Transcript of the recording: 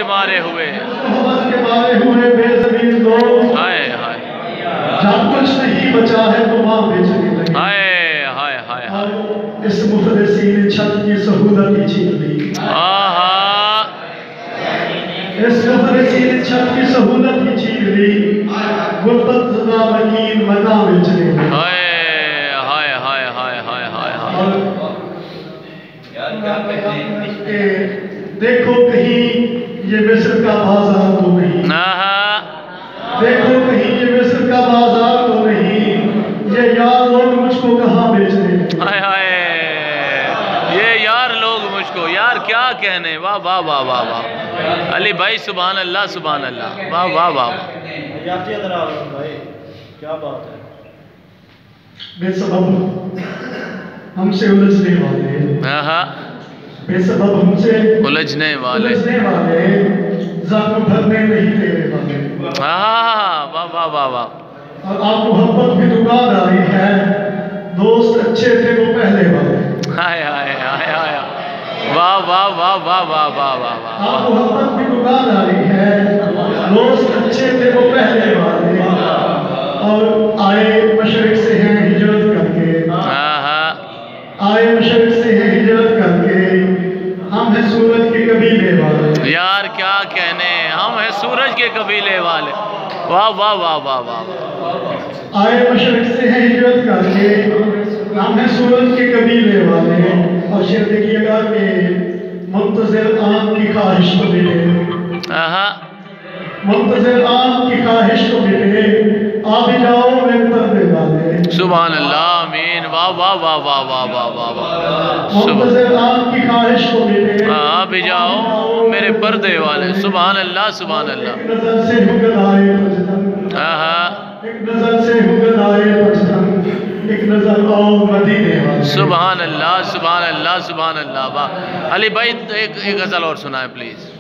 کے مارے ہوئے بے زمین لوگ ہائے ہائے جب کچھ نہیں بچا ہے تو ماں بیچنے لگے ہائے ہائے ہائے اس مفلسی نے چھت کی سہولت ہی چھین لی اس مفلسی نے چھت کی سہولت ہی چھین لی غربت زدہ مکین مکان بیچنے لگے ہائے ہائے ہائے ہائے ہائے ہائے دیکھو کہیں یہ مصر کا بازار تو نہیں دیکھو کہیں یہ مصر کا بازار تو نہیں یہ یار لوگ مجھ کو کہاں بیچنے ہائے ہائے یہ یار لوگ مجھ کو یار کیا کہنے واہ واہ واہ واہ واہ علی بھائی سبحان اللہ سبحان اللہ واہ واہ واہ کیا بات ہے بے سبب ہم سے الجھنے والے بے سبب ہم سے الجھنے والے زخم بھرنے نہیں تیرے والے واہ واہ واہ واہ اور آپ محبت بھی دکانداری ہے دوست اچھے تھے وہ پہلے والے ہائے ہائے ہائے ہائے واہ واہ واہ واہ واہ واہ واہ آپ محبت بھی دکانداری ہے دوست اچھے تھے وہ پہلے والے اور آئے مشرق سے ہیں ہجرت کر کے آئے مشرق سے ہیں ہجرت کر کے ہم ہیں سورج کے قبیلے والے یار کیا کہنے ہم ہیں سورج کے قبیلے والے واہ واہ واہ واہ واہ آئے مشرق سے ہیں ہجرت کر کے ہم ہیں سورج کے قبیلے والے اور شعر دیکھیے گا کہ منتظر آن کی خواہش کو ملے منتظر آن کی خواہش کو ملے آ بھی جاؤ میرے پردے والے سبحان اللہ آمین واہ واہ واہ واہ واہ واہ واہ واہ منتظر آن کی خواہش کو ملے آ بھی جاؤ میرے پردے والے سبحان اللہ سبحان اللہ ایک نظر سے ہگدائے پجتن ایک نظر سے ہگدائے پجتن ایک نظر آؤ مدینے والے سبحان اللہ سبحان اللہ سبحان اللہ واہ علی بھائی ایک غزل اور سنائیں پلیز